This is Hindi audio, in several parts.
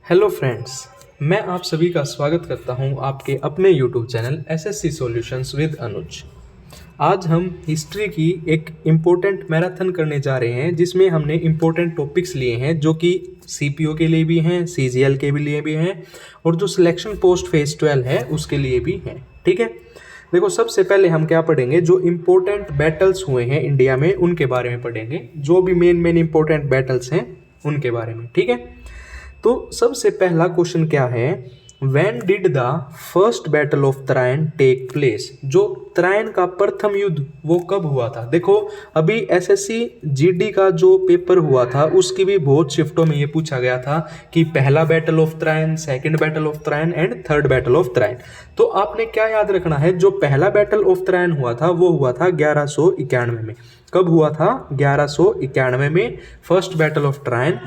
हेलो फ्रेंड्स, मैं आप सभी का स्वागत करता हूं आपके अपने YouTube channel SSC solutions with Anuj. आज हम हिस्ट्री की एक इम्पोर्टेंट मैराथन करने जा रहे हैं जिसमें हमने इम्पोर्टेंट टॉपिक्स लिए हैं जो कि सीपीओ के लिए भी हैं, सीजीएल के भी लिए भी हैं और जो सिलेक्शन पोस्ट फेज 12 है उसके लिए भी हैं। ठीक है, देखो सबसे पहले हम क्या पढ़ेंगे, जो इम्पोर्टेंट बैटल्स हुए हैं इंडिया में उनके बारे में पढ़ेंगे, जो भी मेन इम्पोर्टेंट बैटल्स हैं उनके बारे में। ठीक है, तो सबसे पहला क्वेश्चन क्या है, when did the first battle of Tarain take place. जो तराइन का प्रथम युद्ध वो कब हुआ था। देखो अभी एसएससी जीडी का जो पेपर हुआ था उसकी भी बहुत शिफ्टों में ये पूछा गया था कि पहला battle of Tarain, second battle of Tarain and third battle of Tarain. तो आपने क्या याद रखना है, जो पहला बैटल ऑफ तराइन हुआ था वो हुआ था 1191 में। कब हुआ था? 1191 में first battle of Tarain.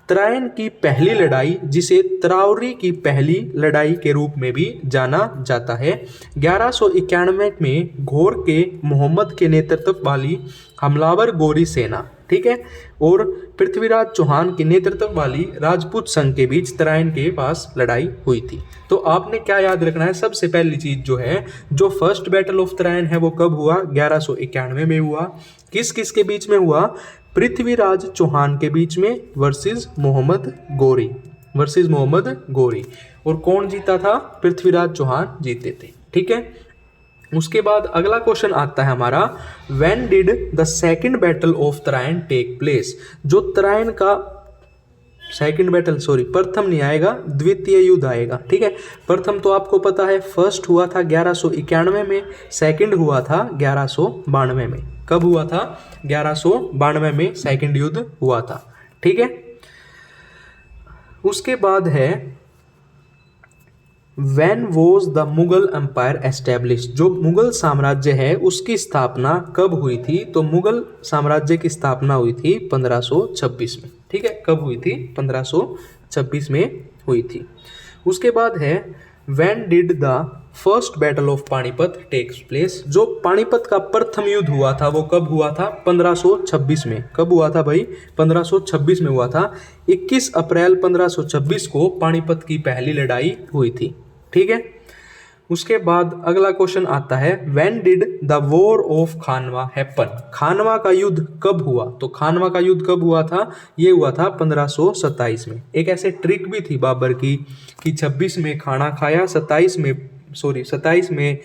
Tarain की पहली लड़ाई, जिसे त्रावरी की पहली लड़ाई के रूप में भी जाना जाता है, 1191 में घोर के मोहम्मद के नेतृत्व वाली हमलावर गोरी सेना, ठीक है, और पृथ्वीराज चौहान के नेतृत्व वाली राजपूत संघ के बीच तराइन के पास लड़ाई हुई थी। तो आपने क्या याद रखना है, सबसे पहली चीज जो है, जो फर्स्ट बैटल ऑफ तराइन है वो कब हुआ? 1191 में हुआ। किस किस के बीच में हुआ? पृथ्वीराज चौहान के बीच में वर्सेस मोहम्मद गोरी। और कौन जीता था? पृथ्वीराज चौहान जीते थे। ठीक है, उसके बाद अगला क्वेश्चन आता है हमारा, when did the second battle of Tarain take place. जो तराइन का सेकंड बैटल, प्रथम नहीं आएगा, द्वितीय युद्ध आएगा। ठीक है, प्रथम तो आपको पता है फर्स्ट हुआ था 1191 में, सेकंड हुआ था 1192 में। कब हुआ था? 1192 में सेकंड युद्ध हुआ था। ठीक है, उसके बाद है when was the Mughal empire establish. जो मुगल साम्राज्य है उसकी स्थापना कब हुई थी? तो मुगल साम्राज्य की स्थापना हुई थी 1526 में। ठीक है, कब हुई थी? 1526 में हुई थी। उसके बाद है when did the first battle of Panipat takes place. जो पानीपत का प्रथम युद्ध हुआ था वो कब हुआ था? 1526 में। कब हुआ था भाई? 1526 में हुआ था। 21 अप्रैल 1526 को पानीपत की पहली लड़ाई हुई थी। ठीक है, उसके बाद अगला क्वेश्चन आता है, when did the war of Khanwa happen. Khanwa का युद्ध कब हुआ? तो खानवा का युद्ध कब हुआ था? ये हुआ था 1527 में। एक ऐसे ट्रिक भी थी बाबर की कि 26 में खाना खाया, 27 में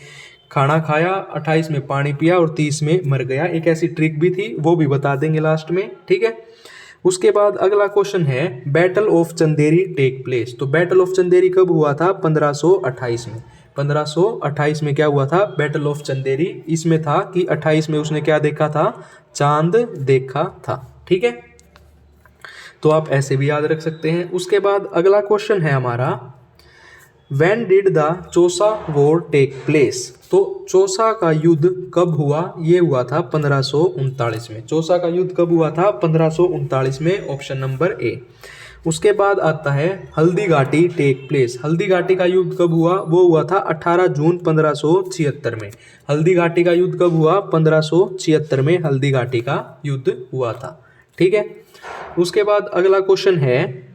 खाना खाया, 28 में पानी पिया और 30 में मर गया। एक ऐसी ट्रिक भी थी, वो भी बता देंगे लास्ट में। ठीक है, उसके बाद अगला क्वेश्चन है, battle of Chanderi take place. तो बैटल ऑफ चंदेरी कब हुआ था? 1528 में। 1528 में क्या हुआ था? Battle of Chanderi. इसमें था कि 28 में उसने क्या देखा था? चांद देखा था। ठीक है, तो आप ऐसे भी याद रख सकते हैं। उसके बाद अगला क्वेश्चन है हमारा, when did the Chausa war take place. तो चौसा का युद्ध कब हुआ? ये हुआ था 1539 में। चौसा का युद्ध कब हुआ था? 1539 में, ऑप्शन नंबर ए। उसके बाद आता है हल्दी घाटी टेक प्लेस। हल्दी घाटी का युद्ध कब हुआ? वो हुआ था 18 जून 1576 में। हल्दी घाटी का युद्ध कब हुआ? 1576 में हल्दी घाटी का युद्ध हुआ था। ठीक है, उसके बाद अगला क्वेश्चन है,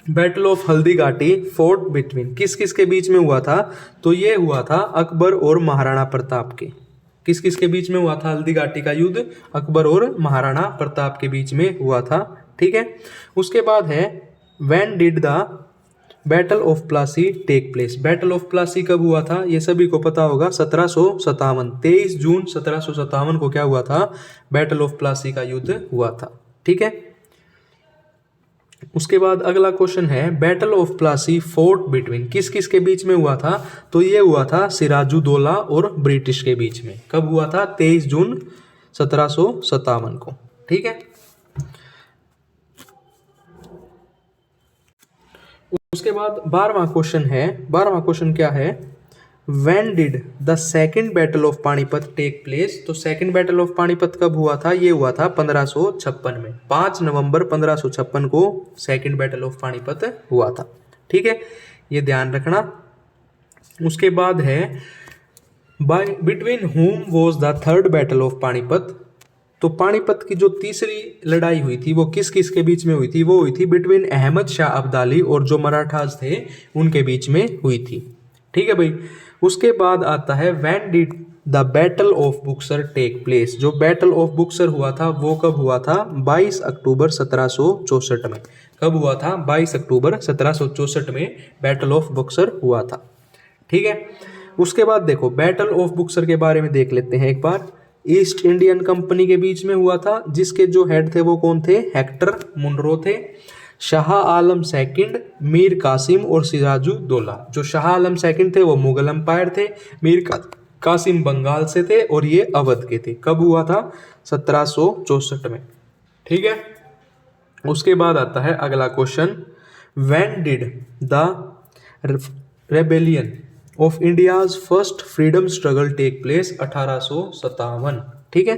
battle of Haldi Ghati fort between किस किस के बीच में हुआ था? तो ये हुआ था अकबर और महाराणा प्रताप के। किस किस के बीच में हुआ था हल्दी घाटी का युद्ध? अकबर और महाराणा प्रताप के बीच में हुआ था। ठीक है, उसके बाद है when did the battle of Plassey take place. Battle of Plassey कब हुआ था? ये सभी को पता होगा, 1757। 23 जून 1757 को क्या हुआ था? बैटल ऑफ प्लासी का युद्ध हुआ था। ठीक है, उसके बाद अगला क्वेश्चन है, battle of Plassey fort between किस किस के बीच में हुआ था? तो ये हुआ था सिराजुद्दौला और ब्रिटिश के बीच में। कब हुआ था? 23 जून 1757 को। ठीक है, उसके बाद 12वां क्वेश्चन है। 12वां क्वेश्चन क्या है, when did the second battle of Panipat take place. तो सेकंड बैटल ऑफ पानीपत कब हुआ था? ये हुआ था 1556 में। 5 नवंबर 1556 को सेकंड बैटल ऑफ पानीपत हुआ था। ठीक है, ये ध्यान रखना। उसके बाद है, बाय बिटवीन हुम was the third battle of Panipat तो पानीपत की जो तीसरी लड़ाई हुई थी वो किस किस के बीच में हुई थी? वो हुई थी बिटवीन अहमद शाह अब्दाली और जो मराठास थे उनके बीच में हुई थी। ठीक है भाई। उसके बाद आता है when did the battle of Buxar take place. जो बैटल ऑफ बुक्सर हुआ था वो कब हुआ था? 22 अक्टूबर 1764 में। कब हुआ था? 22 अक्टूबर 1764 में बैटल ऑफ बुक्सर हुआ था। ठीक है। उसके बाद देखो बैटल ऑफ बुक्सर के बारे में देख लेते हैं एक बार। ईस्ट इंडियन कंपनी के बीच में हुआ था, जिसके जो हेड थे वो कौन थे? हेक्टर मुनरो थे। शाह आलम सेकंड, मीर कासिम और सिराजुद्दौला। जो शाह आलम सेकंड थे वो मुगल एम्पायर थे, मीर कासिम बंगाल से थे और ये अवध के थे। कब हुआ था? 1764 में। ठीक है। उसके बाद आता है अगला question, when did the rebellion of India's first freedom struggle take place? 1857। ठीक है।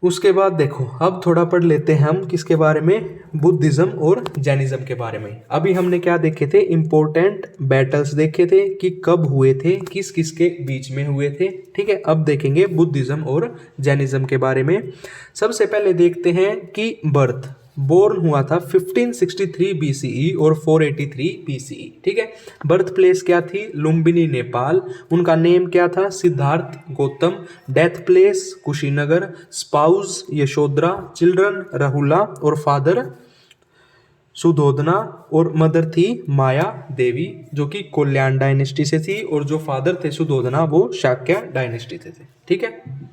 उसके बाद देखो अब थोड़ा पढ़ लेते हैं हम किसके बारे में? बुद्धिज्म और जैनिज्म के बारे में। अभी हमने क्या देखे थे? इंपॉर्टेंट बैटल्स देखे थे कि कब हुए थे, किस किस के बीच में हुए थे। ठीक है। अब देखेंगे बुद्धिज्म और जैनिज्म के बारे में। सबसे पहले देखते हैं कि बर्थ बोर्न हुआ था 1563 बीसीई और 483 बीसीई। ठीक है। बर्थ प्लेस क्या थी? लुम्बिनी नेपाल। उनका नेम क्या था? Siddhartha Gautam. Death place Kushinagar. Spouse Yashodhara. Children Rahula और फादर सुधोधना और मदर थी माया देवी, जो कि कल्याण डायनेस्टी से थी, और जो फादर थे सुधोधना वो शाक्य डायनेस्टी से थे। ठीक है।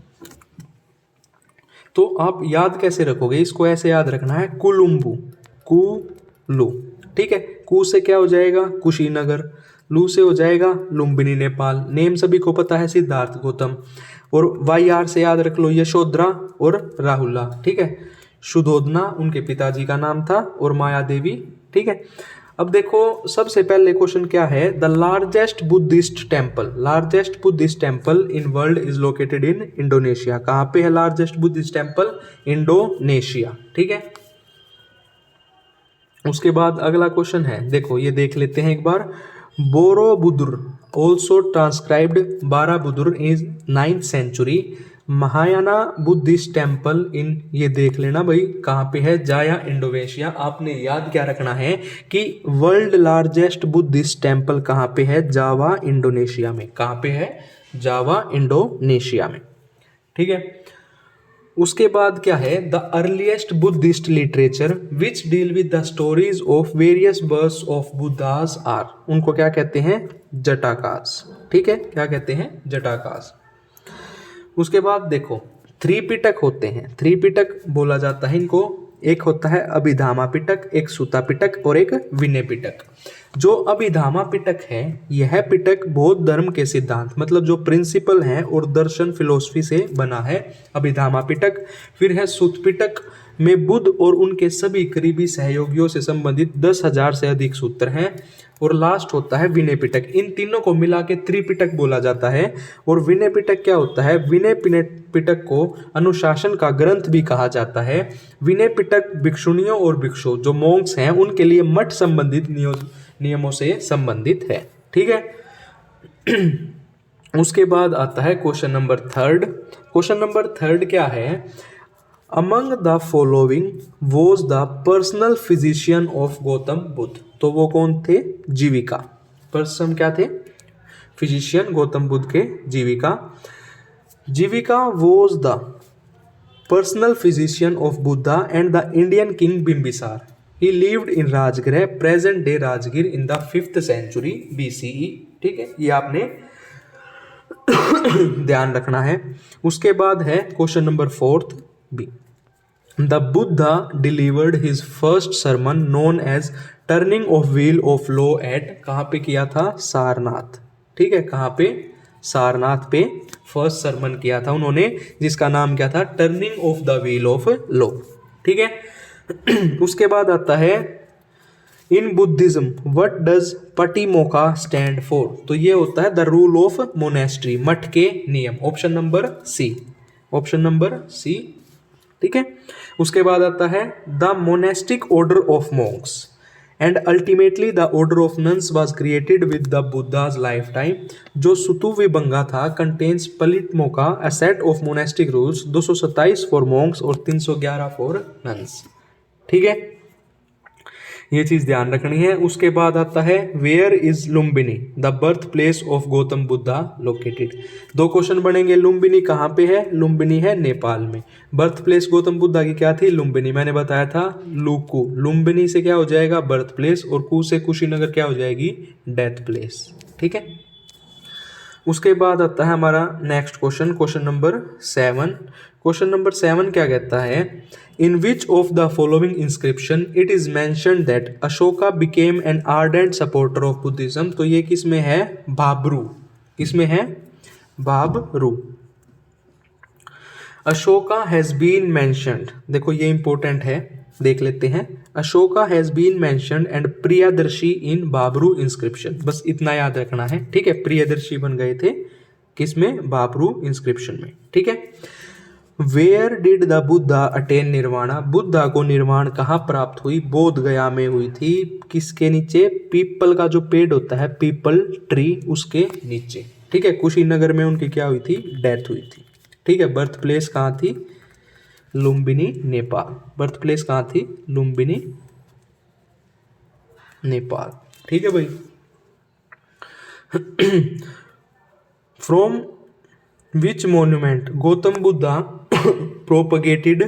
तो आप याद कैसे रखोगे इसको? ऐसे याद रखना है कुलुम्बु, कुलू। ठीक है। कु से क्या हो जाएगा? कुशीनगर। लू से हो जाएगा लुम्बिनी नेपाल। नेम सभी को पता है सिद्धार्थ गौतम। और वाई आर से याद रख लो यशोधरा और राहुला। ठीक है। सुधोधना उनके पिताजी का नाम था और माया देवी। ठीक है। अब देखो सबसे पहले क्वेश्चन क्या है? The largest Buddhist temple. Largest Buddhist temple in world is located in Indonesia. कहाँ पे है लार्जेस्ट बुद्धिस्ट टेम्पल? इंडोनेशिया। ठीक है। उसके बाद अगला क्वेश्चन है, देखो ये देख लेते हैं एक बार। Borobudur also transcribed Barabudur is 9th century. Mahayana Buddhist temple in, ये देख लेना भाई कहाँ पे है? जाया इंडोनेशिया। आपने याद क्या रखना है कि वर्ल्ड लार्जेस्ट बुद्धिस्ट टेम्पल कहाँ पे है? जावा इंडोनेशिया में। कहाँ पे है? जावा इंडोनेशिया में। ठीक है। उसके बाद क्या है? The earliest Buddhist literature which deal with the stories of various births of Buddhas are. उनको क्या कहते हैं? जटाकास। ठीक है। क्या कहते हैं? जटाकास। उसके बाद देखो त्रिपिटक होते हैं। त्रिपिटक बोला जाता है इनको। एक होता है अभिधामा पिटक, एक सूता पिटक और एक विनय पिटक। जो अभिधामा पिटक है यह पिटक बौद्ध धर्म के सिद्धांत मतलब जो प्रिंसिपल हैं और दर्शन फिलोसफी से बना है, अभिधामा पिटक। फिर है सूत पिटक में बुद्ध और उनके सभी करीबी सहयोगियों से संबंधित 10,000 से अधिक सूत्र हैं। और लास्ट होता है विनय पिटक। इन तीनों को मिला के त्रिपिटक बोला जाता है। और विनय पिटक क्या होता है? विनय पिटक को अनुशासन का ग्रंथ भी कहा जाता है। विनय पिटक भिक्षुणियों और भिक्षु जो मोंक्स हैं उनके लिए मठ संबंधित नियमों से संबंधित है। ठीक है। उसके बाद आता है क्वेश्चन नंबर 3। क्वेश्चन नंबर 3 क्या है? Among the following was the personal physician of Gautam Buddha. तो वो कौन थे? जीविका। पर्सन क्या थे? फिजिशियन गौतम बुद्ध के Jivaka. Jivaka was the personal physician of Buddha and the Indian king Bimbisara. He lived in Rajgriha present day Rajgir in the 5th century BCE। ठीक है। ये आपने ध्यान रखना है। उसके बाद है question number 4 B. The Buddha delivered his first sermon known as turning of wheel of law at, कहाँ पे किया था? सारनाथ। ठीक है। कहाँ पे? सारनाथ पे फर्स्ट सरमन किया था उन्होंने, जिसका नाम क्या था? Turning of the wheel of law. ठीक है। उसके बाद आता है in Buddhism what does Patimokkha stand for. तो ये होता है द रूल ऑफ मोनेस्ट्री, मठ के नियम। Option number C. Option number C. ठीक है। उसके बाद आता है the monastic order of monks and ultimately the order of nuns was created with the Buddha's lifetime. जो सुतुविबंगा था contains Patimokkha, a set of monastic rules, 227 for monks और 311 फॉर नन्स। ठीक है, ये चीज ध्यान रखनी है। उसके बाद आता है where is Lumbini the birth place of Gautam Buddha located. दो क्वेश्चन बनेंगे, लुम्बिनी कहाँ पे है? लुम्बिनी है नेपाल में। बर्थ प्लेस गौतम बुद्धा की क्या थी? लुम्बिनी। मैंने बताया था लुकु। लुम्बिनी से क्या हो जाएगा? बर्थ प्लेस, और कु से कुशीनगर क्या हो जाएगी? Death place. ठीक है, उसके बाद आता है हमारा next question, question number 7। Question number 7 क्या कहता है? In which of the following inscription it is mentioned that Ashoka became an ardent supporter of Buddhism. तो ये किस में है? भाब्रू। किसमें है? Bhabru. Ashoka has been mentioned, देखो ये इंपॉर्टेंट है, देख लेते हैं। Ashoka has been mentioned and Priyadarshi in Bhabru inscription. बस इतना याद रखना है। ठीक है, प्रियदर्शी बन गए थे किसमें? बाबरू इंस्क्रिप्शन में। ठीक है, where did the Buddha attain nirvana. Buddha को निर्वाण कहाँ प्राप्त हुई? बोध गया में हुई थी। किसके नीचे? पीपल का जो पेड़ होता है, पीपल ट्री, उसके नीचे। ठीक है, कुशीनगर में उनकी क्या हुई थी? डेथ हुई थी। ठीक है, बर्थ प्लेस कहाँ थी? लुम्बिनी, नेपाल। बर्थ प्लेस कहाँ थी? लुम्बिनी, नेपाल। ठीक है भाई। From which monument Gautam Buddha propagated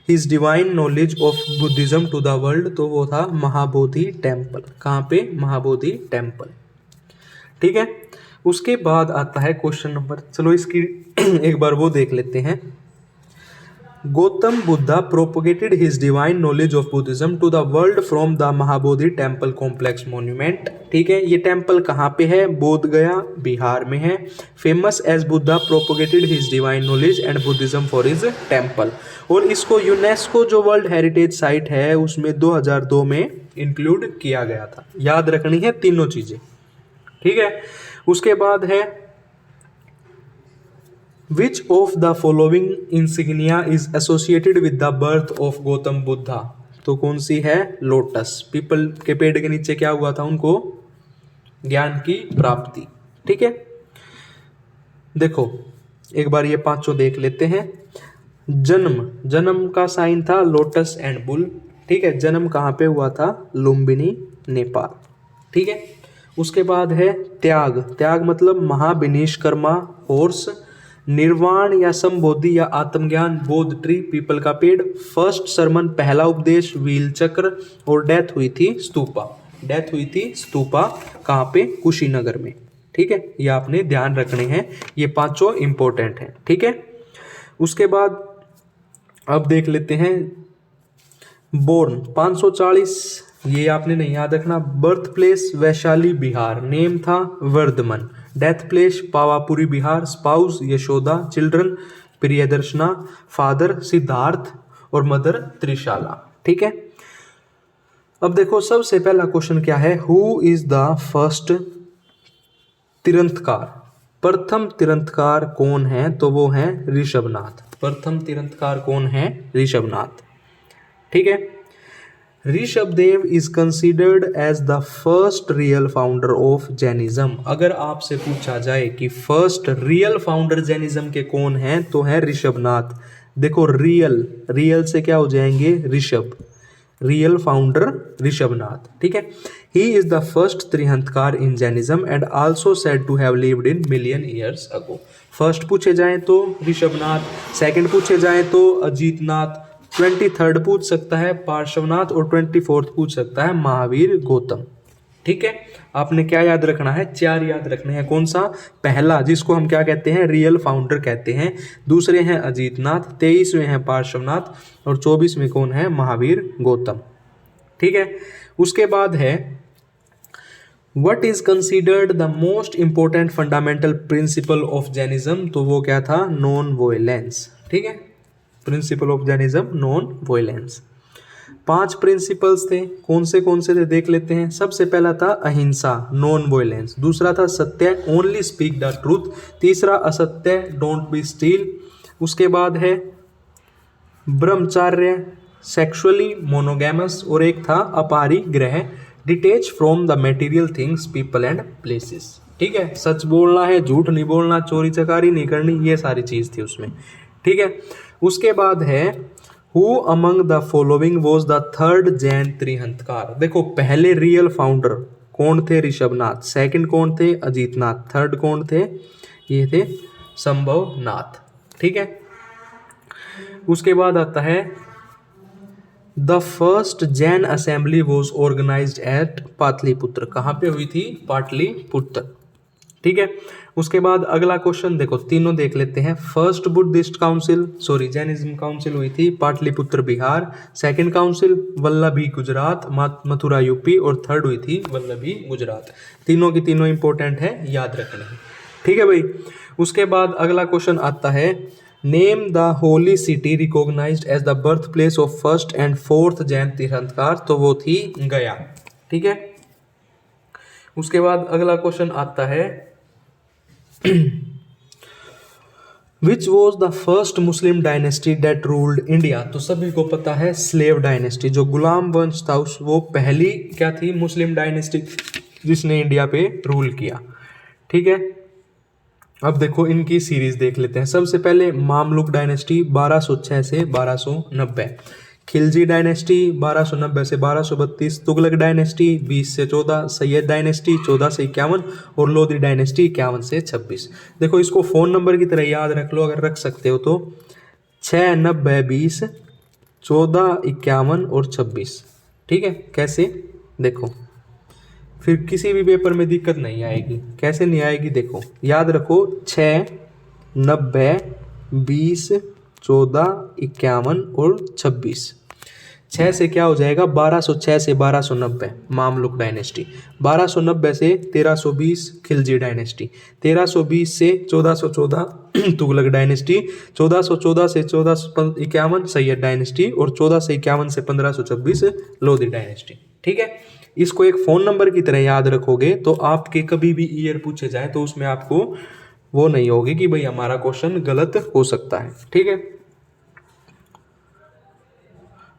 his divine knowledge of Buddhism to the world. तो वो था महाबोधि टेम्पल। कहाँ पे? महाबोधि टेम्पल। ठीक है, उसके बाद आता है क्वेश्चन नंबर, चलो इसकी एक बार वो देख लेते हैं। Gautam Buddha propagated his divine knowledge of Buddhism to the world from the Mahabodhi temple complex monument. ठीक है, ये टेम्पल कहाँ पे है? बोध गया, बिहार में है। Famous as Buddha propagated his divine knowledge and Buddhism for his temple. और इसको यूनेस्को जो वर्ल्ड हेरिटेज साइट है उसमें 2002 में इंक्लूड किया गया था। याद रखनी है तीनों चीजें। ठीक है, उसके बाद है Which of the following insignia is associated with the birth of Gautam Buddha. तो कौन सी है? लोटस। पीपल के पेड़ के नीचे क्या हुआ था? उनको ज्ञान की प्राप्ति। ठीक है, देखो एक बार ये पांचों देख लेते हैं। जन्म का साइन था लोटस एंड बुल। ठीक है, जन्म कहाँ पे हुआ था? लुम्बिनी, नेपाल। ठीक है, उसके बाद है त्याग। त्याग मतलब महाविनिष्कर्मा, हॉर्स। निर्वाण या संबोधि या आत्मज्ञान, बोध ट्री, पीपल का पेड़। फर्स्ट सरमन, पहला उपदेश, व्हील चक्र। और डेथ हुई थी स्तूपा। डेथ हुई थी स्तूपा कहाँ पे? कुशीनगर में। ठीक है, ये आपने ध्यान रखने हैं, ये पांचों इंपॉर्टेंट हैं। ठीक है, उसके बाद अब देख लेते हैं बोर्न 540, ये आपने नहीं याद रखना। Birth place Vaishali Bihar, name था Vardhaman. Death place Pawapuri Bihar. Spouse Yashoda. Children Priyadarshana. Father Siddhartha और मदर त्रिशाला। ठीक है, अब देखो सबसे पहला क्वेश्चन क्या है? हु इज द फर्स्ट तीर्थंकर। प्रथम तीर्थंकर कौन है? तो वो है ऋषभनाथ। प्रथम तीर्थंकर कौन है? ऋषभनाथ। ठीक है, Rishabhdev is considered as the first real founder of Jainism. अगर आपसे पूछा जाए कि फर्स्ट रियल फाउंडर जैनिज्म के कौन हैं, तो है ऋषभनाथ। देखो रियल से क्या हो जाएंगे? ऋषभ। Real founder Rishabhnath. ठीक है, he is the first Tirthankara in Jainism and also said to have lived in million years ago. First पूछे जाए तो ऋषभनाथ, सेकंड पूछे जाए तो अजीतनाथ, 23rd पूछ सकता है पार्श्वनाथ, और 24th पूछ सकता है महावीर गौतम। ठीक है, आपने क्या याद रखना है? 4 याद रखने हैं। कौन सा? पहला जिसको हम क्या कहते हैं? रियल फाउंडर कहते हैं। दूसरे हैं अजीतनाथ, 23वें हैं पार्श्वनाथ, और 24वें कौन है? महावीर गौतम। ठीक है, उसके बाद है what is considered the most important fundamental principle of Jainism. तो वो क्या था? Non violence. ठीक है, principle of Jainism non violence. 5 principles थे। कौन से थे देख लेते हैं। सबसे पहला था अहिंसा, नॉन वॉयलेंस। दूसरा था सत्य, ओनली स्पीक द ट्रूथ। तीसरा असत्य, डोंट बी स्टील। उसके बाद है ब्रह्मचार्य, सेक्सुअली मोनोगैमस, और एक था Aparigraha, detach from the material things people and places. ठीक है, सच बोलना है, झूठ नहीं बोलना, चोरी चकारी नहीं करनी, ये सारी चीज थी उसमें। ठीक है, उसके बाद है who among the following was the third Jain Tirthankar. देखो पहले रियल फाउंडर कौन थे? ऋषभनाथ। सेकंड कौन थे? अजीतनाथ। थर्ड कौन थे? ये थे संभवनाथ। ठीक है, उसके बाद आता है the first Jain assembly was organised at Pataliputra. कहाँ पे हुई थी? पाटलिपुत्र। ठीक है, उसके बाद अगला क्वेश्चन देखो, तीनों देख लेते हैं। First Buddhist council Jainism council हुई थी Pataliputra Bihar. Second council Vallabhi Gujarat, Mathura UP. और थर्ड हुई थी वल्लभी गुजरात। तीनों की तीनों इंपॉर्टेंट है, याद रखना है। ठीक है भाई, उसके बाद अगला क्वेश्चन आता है name the holy city recognised as the birth place of first and fourth Jain tirthankar. तो वो थी गया। ठीक है, उसके बाद अगला क्वेश्चन आता है which was the first Muslim dynasty that ruled India. तो सभी को पता है स्लेव डायनेस्टी, जो गुलाम वंश था वो पहली क्या थी? मुस्लिम डायनेस्टी जिसने इंडिया पे रूल किया। ठीक है, अब देखो इनकी सीरीज देख लेते हैं। सबसे पहले मामलुक डायनेस्टी 1206 से 1290, खिलजी डायनेस्टी 1290 से 1232, तुगलक डायनेस्टी 20 से 14, सैयद डायनेस्टी 14 से 51 और लोधी डायनेस्टी 51 से 26। देखो इसको फ़ोन नंबर की तरह याद रख लो, अगर रख सकते हो तो 6 90 20 14 51 और 26। ठीक है, कैसे? देखो फिर किसी भी पेपर में दिक्कत नहीं आएगी। कैसे नहीं आएगी? देखो याद रखो 6 90 20 14 51 और 26। 6 से क्या हो जाएगा? 1206 से 1290 मामलुक डायनेस्टी, 1290 से 1320 खिलजी डायनेस्टी, 1320 से 1414 तुगलक डायनेस्टी, 1414 से 1451 सैयद डायनेस्टी और 14 से 51 से 1526 लोधी डायनेस्टी। ठीक है, इसको एक फ़ोन नंबर की तरह याद रखोगे तो आपके कभी भी ईयर पूछे जाए तो उसमें आपको वो नहीं होगी कि भाई हमारा क्वेश्चन गलत हो सकता है। ठीक है,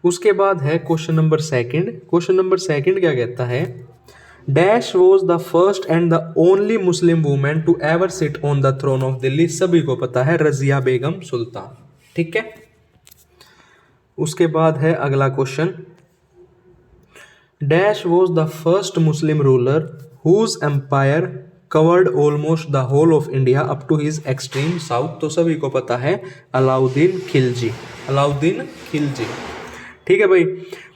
उसके बाद है question number second. Question number second क्या कहता है? Dash was the first and the only Muslim women to ever sit on the throne of Delhi. सभी को पता है रजिया बेगम सुल्तान। ठीक है, उसके बाद है अगला question dash was the first Muslim ruler whose empire covered almost the whole of India up to his extreme south. तो सभी को पता है अलाउद्दीन खिलजी। अलाउद्दीन खिलजी। ठीक है भाई,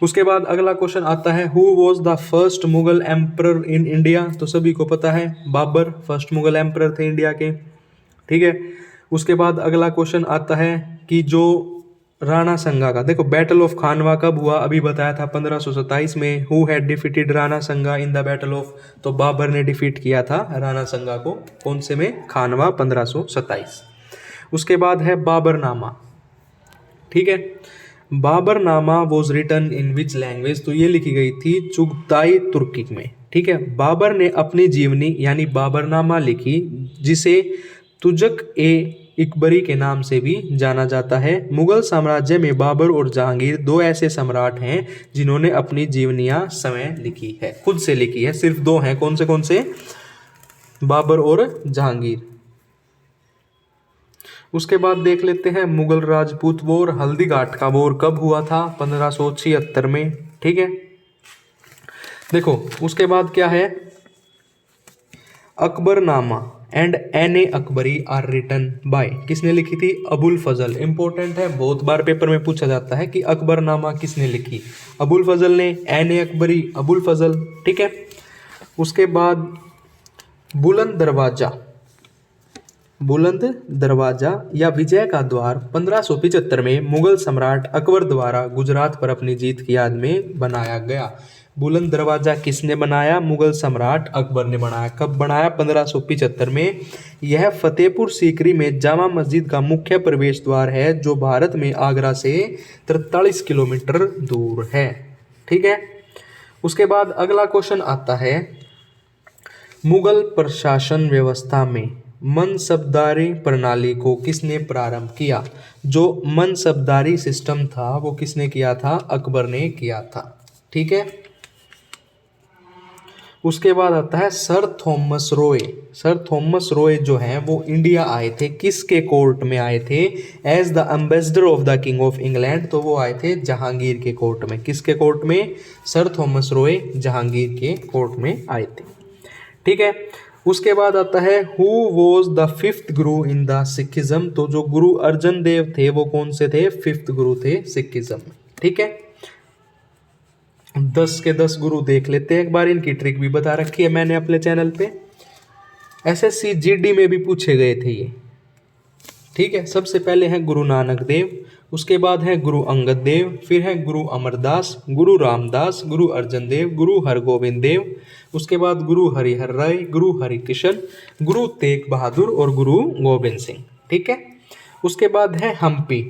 उसके बाद अगला क्वेश्चन आता है who was the first Mughal emperor in India. तो सभी को पता है बाबर फर्स्ट मुगल एम्परर थे इंडिया के। ठीक है, उसके बाद अगला क्वेश्चन आता है कि जो राणा संगा का, देखो बैटल ऑफ खानवा कब हुआ? अभी बताया था 1527 में। हु हैड डिफीटेड राणा संगा इन द बैटल ऑफ? तो बाबर ने डिफीट किया था राणा संगा को। कौन से में? खानवा 1527। उसके बाद है बाबरनामा। ठीक है, Baburnama was written in which language. तो ये लिखी गई थी चुगताई तुर्की में। ठीक है, बाबर ने अपनी जीवनी यानी बाबरनामा लिखी, जिसे तुजक ए इकबरी के नाम से भी जाना जाता है। मुगल साम्राज्य में बाबर और जहांगीर दो ऐसे सम्राट हैं जिन्होंने अपनी जीवनियां स्वयं लिखी है, खुद से लिखी है। सिर्फ दो हैं, कौन से? बाबर और जहांगीर। उसके बाद देख लेते हैं मुगल राजपूत वॉर। हल्दीघाट का वॉर कब हुआ था? 1576 में। ठीक है, देखो उसके बाद क्या है? Akbarnama and Ain i Akbari are written by. किसने लिखी थी? अबुल फजल। इंपॉर्टेंट है, बहुत बार पेपर में पूछा जाता है कि अकबरनामा किसने लिखी? अबुल फजल ने, एन ए अकबरी, अबुल फजल। ठीक है, उसके बाद बुलंद दरवाजा या विजय का द्वार 1575 में मुगल सम्राट अकबर द्वारा गुजरात पर अपनी जीत की याद में बनाया गया। बुलंद दरवाजा किसने बनाया? मुगल सम्राट अकबर ने बनाया। कब बनाया? 1575 में। यह फतेहपुर सीकरी में जामा मस्जिद का मुख्य प्रवेश द्वार है, जो भारत में आगरा से 43 किलोमीटर दूर है। ठीक है, उसके बाद अगला क्वेश्चन आता है मुगल प्रशासन व्यवस्था में मनसबदारी प्रणाली को किसने प्रारंभ किया? जो मनसबदारी सिस्टम था वो किसने किया था? अकबर ने किया था। ठीक है, उसके बाद आता है sir Thomas Roy. Sir Thomas Roy जो हैं वो इंडिया आए थे, किसके कोर्ट में आए थे? As the ambassador of the king of England. तो वो आए थे जहांगीर के कोर्ट में। किसके कोर्ट में? सर थॉमस रॉय जहांगीर के कोर्ट में आए थे। ठीक है। उसके बाद आता है who was the fifth Guru in the Sikhism. तो जो गुरु अर्जन देव थे वो कौन से थे? फिफ्थ गुरु थे सिखिज्म में। ठीक है। 10 के 10 गुरु देख लेते हैं एक बार, इनकी ट्रिक भी बता रखी है मैंने अपने चैनल पे। एसएससी जीडी में भी पूछे गए थे ये। ठीक है। सबसे पहले है गुरु नानक देव, उसके बाद है गुरु अंगद देव, फिर है गुरु अमरदास, गुरु रामदास, गुरु अर्जन देव, गुरु हरगोविंद देव, उसके बाद गुरु हरिहर राय, गुरु हरिकिशन, गुरु तेग बहादुर और गुरु गोबिंद सिंह। ठीक है। उसके बाद है Hampi.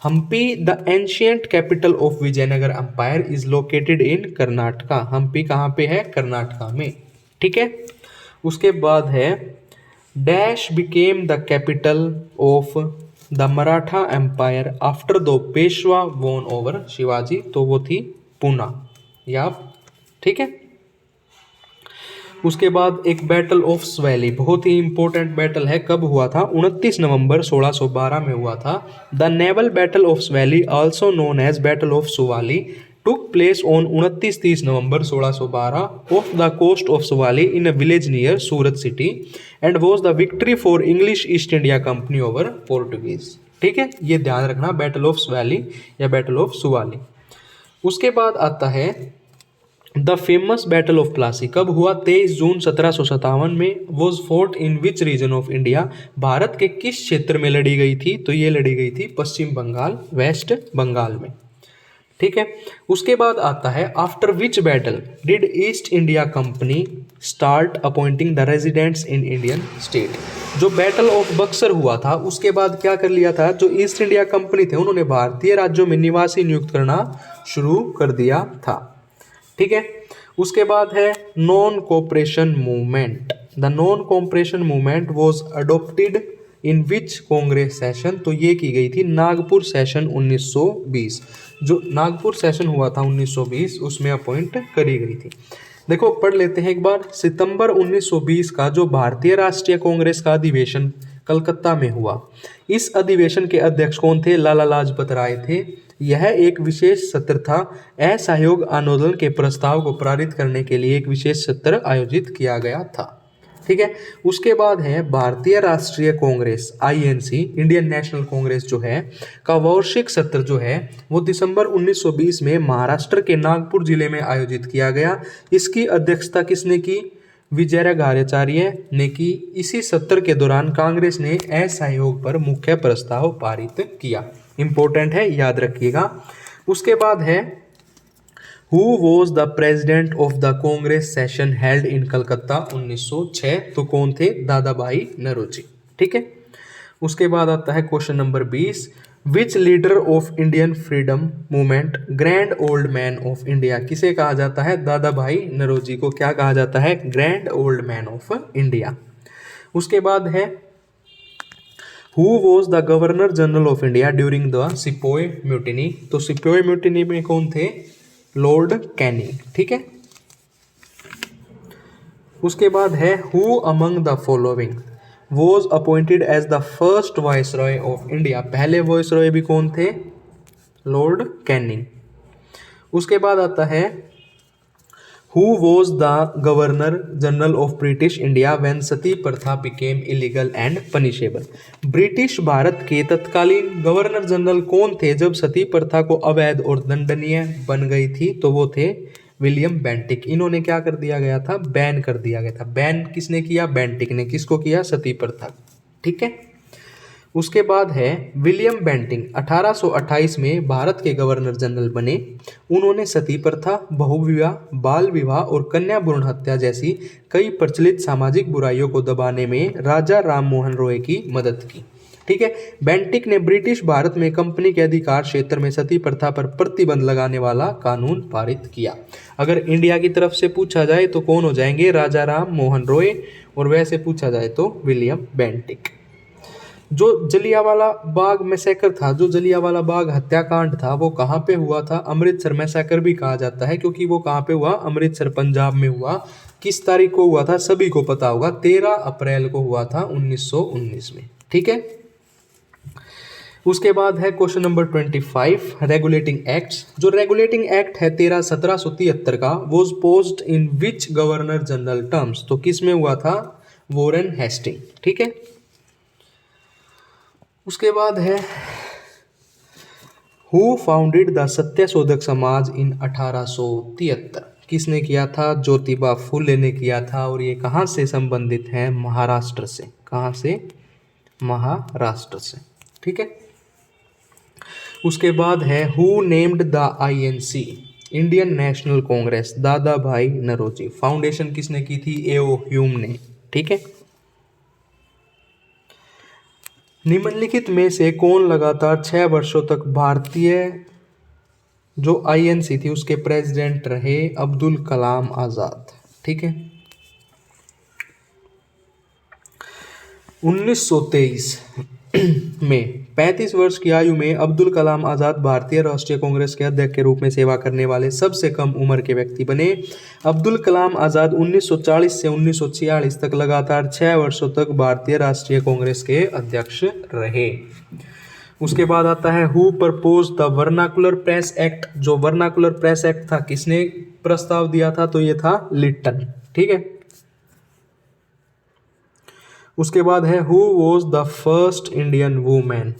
Hampi the ancient capital of Vijayanagar empire is located in Karnataka. Hampi कहाँ पे है? कर्नाटका में। ठीक है। उसके बाद है dash became the capital of the Maratha empire after the Peshwa won over Shivaji. तो वो थी पूना। या ठीक है। उसके बाद एक बैटल ऑफ स्वैली, बहुत ही इंपॉर्टेंट बैटल है। कब हुआ था? 29 नवंबर 1612 में हुआ था। The naval battle of Swally also known as battle of Suvali took place on 29-30 November 1612 off the coast of Suvali in a village near Surat city and was the victory for English East India Company over Portuguese. ठीक है। ये ध्यान रखना, बैटल ऑफ स्वैली या बैटल ऑफ सुवाली। उसके बाद आता है the famous battle of Plassey. कब हुआ? 23 जून 1757 में। Was fort in which region of India. Bharat के किस क्षेत्र में लड़ी गई थी? तो ये लड़ी गई थी पश्चिम बंगाल, वेस्ट बंगाल में। ठीक है। उसके बाद आता है after which battle did east India company start appointing the residents in Indian state. जो बैटल ऑफ बक्सर हुआ था उसके बाद क्या कर लिया था? जो ईस्ट इंडिया कंपनी थे उन्होंने भारतीय राज्यों में निवासी नियुक्त करना शुरू कर दिया था। ठीक है। उसके बाद है non cooperation movement. The non cooperation movement was adopted in which Congress session. तो ये की गई थी नागपुर सेशन 1920। जो नागपुर सेशन हुआ था 1920 उसमें अपॉइंट करी गई थी। देखो पढ़ लेते हैं एक बार। सितंबर 1920 का जो भारतीय राष्ट्रीय कांग्रेस का अधिवेशन कलकत्ता में हुआ, इस अधिवेशन के अध्यक्ष कौन थे? लाला लाजपत राय थे। यह एक विशेष सत्र था। असहयोग आंदोलन के प्रस्ताव को पारित करने के लिए एक विशेष सत्र आयोजित किया गया था। ठीक है। उसके बाद है भारतीय राष्ट्रीय Congress INC, Indian national Congress जो है का वार्षिक सत्र जो है वो दिसंबर 1920 में महाराष्ट्र के नागपुर जिले में आयोजित किया गया। इसकी अध्यक्षता किसने की? विजयराघवाचार्य ने की। इसी सत्र के दौरान कांग्रेस ने असहयोग पर मुख्य प्रस्ताव पारित किया। इंपॉर्टेंट है, याद रखिएगा। उसके बाद है who was the president of the Congress session held in Calcutta 1906। तो कौन थे? दादा भाई नौरोजी। ठीक है। उसके बाद आता है question number 20। Which leader of Indian freedom movement grand old man of India. किसे कहा जाता है? दादा भाई नौरोजी को क्या कहा जाता है? Grand old man of India. उसके बाद है who was the governor general of India during the sepoy mutiny. तो सिपोय म्यूटिनी में कौन थे? Lord Canning. ठीक है। उसके बाद है who among the following was appointed as the first viceroy of India. पहले वाइसरॉय भी कौन थे? Lord Canning. उसके बाद आता है who was the governor general of British India when sati प्रथा became illegal and punishable. British Bharat के तत्कालीन गवर्नर जनरल कौन थे जब सती प्रथा को अवैध और दंडनीय बन गई थी? तो वो थे विलियम बेंटिक। इन्होंने क्या कर दिया गया था? बैन कर दिया गया था। बैन किसने किया? बेंटिक ने। किसको किया? सती प्रथा। ठीक है। उसके बाद है विलियम बेंटिक 1828 में भारत के गवर्नर जनरल बने। उन्होंने सती प्रथा, बहुविवाह, बाल विवाह और कन्या भ्रूण हत्या जैसी कई प्रचलित सामाजिक बुराइयों को दबाने में राजा राम मोहन रॉय की मदद की। ठीक है। बेंटिक ने ब्रिटिश भारत में कंपनी के अधिकार क्षेत्र में सती प्रथा पर प्रतिबंध लगाने वाला कानून पारित किया। अगर इंडिया की तरफ से पूछा जाए तो कौन हो जाएंगे? राजा राम मोहन रॉय। और वैसे पूछा जाए तो विलियम बेंटिक। जो जलियांवाला बाग मैसेकर था, जो जलियांवाला बाग हत्याकांड था, वो कहाँ पे हुआ था? अमृतसर मैसेकर भी कहा जाता है, क्योंकि वो कहाँ पे हुआ? अमृतसर, पंजाब में हुआ। किस तारीख को हुआ था? सभी को पता होगा, 13 अप्रैल को हुआ था 1919 में। ठीक है। उसके बाद है क्वेश्चन नंबर 25, रेगुलेटिंग एक्ट्स। जो रेगुलेटिंग एक्ट है 1773 का, was posed in which governor general terms? तो किस में हुआ था? Warren Hasting. ठीक है। उसके बाद है who founded the Satyashodhak Samaj इन 1873? किसने किया था? ज्योतिबा फुले ने किया था। और ये कहाँ से संबंधित है? महाराष्ट्र से। कहाँ से? महाराष्ट्र से। ठीक है। उसके बाद है who named the INC, Indian national Congress? दादा भाई नरोजी। फाउंडेशन किसने की थी? A.O. ह्यूम ने। ठीक है। निम्नलिखित में से कौन लगातार 6 वर्षों तक भारतीय जो INC थी उसके प्रेसिडेंट रहे? अब्दुल कलाम आजाद। ठीक है। 1923 में 35 वर्ष की आयु में अब्दुल कलाम आजाद भारतीय राष्ट्रीय कांग्रेस के अध्यक्ष के रूप में सेवा करने वाले सबसे कम उम्र के व्यक्ति बने। अब्दुल कलाम आजाद 1940 से 1946 तक लगातार 6 वर्षों तक भारतीय राष्ट्रीय कांग्रेस के अध्यक्ष रहे। उसके बाद आता है who propose the vernacular press act. जो वर्नाकुलर प्रेस एक्ट था, किसने प्रस्ताव दिया था? तो ये था लिट्टन। ठीक है। उसके बाद है who was the first Indian women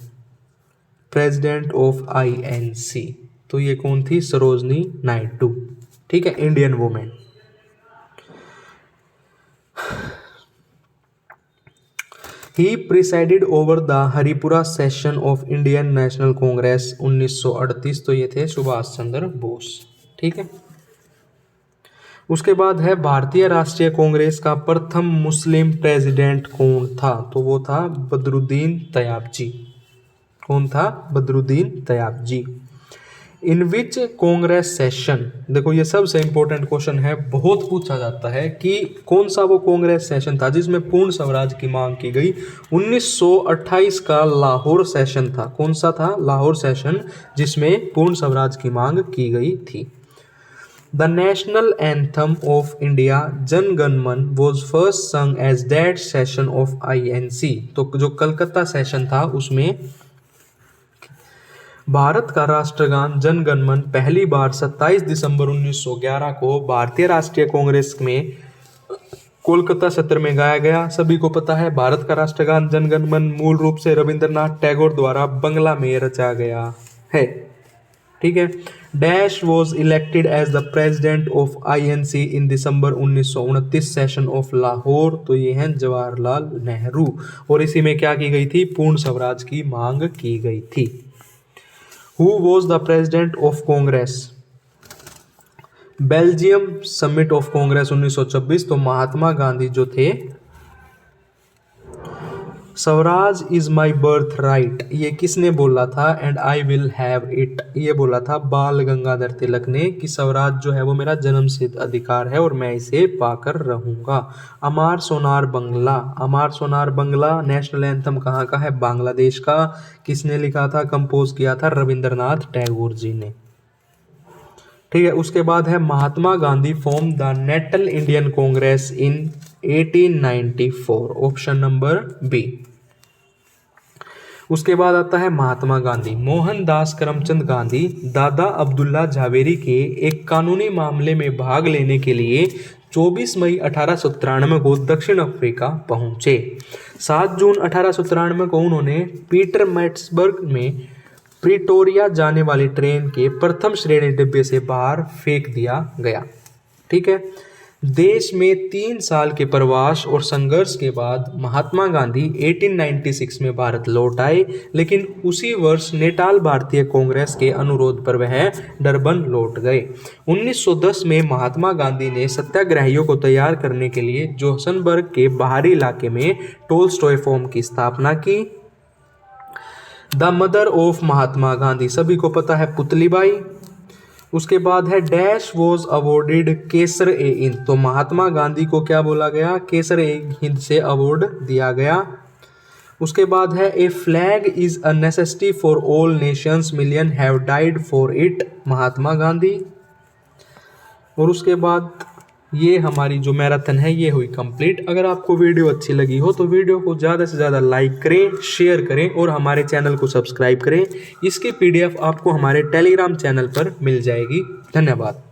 president of INC? तो ये कौन थी? सरोजनी नायडू। ठीक है, Indian women. He presided over the Haripura session of Indian national Congress 1938। तो ये थे सुभाष चंद्र बोस। ठीक है। उसके बाद है भारतीय राष्ट्रीय कांग्रेस का प्रथम मुस्लिम प्रेसिडेंट कौन था? तो वो था बदरुद्दीन तयाबजी। कौन था? बदरुद्दीन तयाबजी। इन विच कांग्रेस सेशन? देखो ये सबसे इंपॉर्टेंट क्वेश्चन है, बहुत पूछा जाता है कि कौन सा वो कांग्रेस सेशन था जिसमें पूर्ण स्वराज की मांग की गई? 1928 का लाहौर सेशन था। कौन सा था? लाहौर सेशन, जिसमें पूर्ण स्वराज की मांग की गई थी। The national anthem of India Jana Gana Mana was first sung as that session of INC। तो जो कलकत्ता सेशन था उसमें भारत का राष्ट्रगान जन गण मन पहली बार 27 दिसंबर 1911 को भारतीय राष्ट्रीय कांग्रेस में कोलकाता सत्र में गाया गया। सभी को पता है भारत का राष्ट्रगान जन गण मन मूल रूप से रविंद्रनाथ टैगोर द्वारा बंगला में रचा गया है। ठीक है। Dash was elected as the president of INC in December 1929 session of Lahore. तो ये हैं जवाहरलाल नेहरू। और इसी में क्या की गई थी? पूर्ण स्वराज की मांग की गई थी। Who was the president of Congress? Belgium summit of Congress 1926। तो महात्मा गांधी जो थे। Swaraj is my birth right, ये किसने बोला था? And I will have it, ये बोला था बाल गंगाधर तिलक ने, कि स्वराज जो है वो मेरा जन्मसिद्ध अधिकार है और मैं इसे पाकर रहूंगा। अमार सोनार बंगला, अमार सोनार बंगला नेशनल एंथम कहाँ का है? बांग्लादेश का। किसने लिखा था? कंपोज किया था रविंद्रनाथ टैगोर जी ने। ठीक है। उसके बाद है Mahatma Gandhi form the national Indian congress in 1894। Option number B. उसके बाद आता है महात्मा गांधी। मोहनदास करमचंद गांधी दादा अब्दुल्ला झावेरी के एक कानूनी मामले में भाग लेने के लिए 24 मई 1893 को दक्षिण अफ्रीका पहुंचे। 7 जून 1893 को उन्होंने पीटरमैट्सबर्ग में प्रिटोरिया जाने वाली ट्रेन के प्रथम श्रेणी डिब्बे से बाहर फेंक दिया गया। ठीक है। देश में 3 साल के प्रवास और संघर्ष के बाद महात्मा गांधी 1896 में भारत लौट आए, लेकिन उसी वर्ष नेटाल भारतीय कांग्रेस के अनुरोध पर वह डरबन लौट गए। 1910 में महात्मा गांधी ने सत्याग्रहियों को तैयार करने के लिए जोहन्सबर्ग के बाहरी इलाके में टोल्स्टॉय फॉर्म की स्थापना की। The mother of Mahatma Gandhi, सभी को पता है पुतलीबाई। उसके बाद है डैश वॉज अवॉर्डेड केसर ए हिंद। तो महात्मा गांधी को क्या बोला गया? केसर ए हिंद से अवार्ड दिया गया। उसके बाद है a flag is a necessity for all nations, million have died for it, Mahatma Gandhi. और उसके बाद ये हमारी जो मैराथन है ये हुई कंप्लीट। अगर आपको वीडियो अच्छी लगी हो तो वीडियो को ज़्यादा से ज़्यादा लाइक करें, शेयर करें और हमारे चैनल को सब्सक्राइब करें। इसकी PDF आपको हमारे टेलीग्राम चैनल पर मिल जाएगी। धन्यवाद।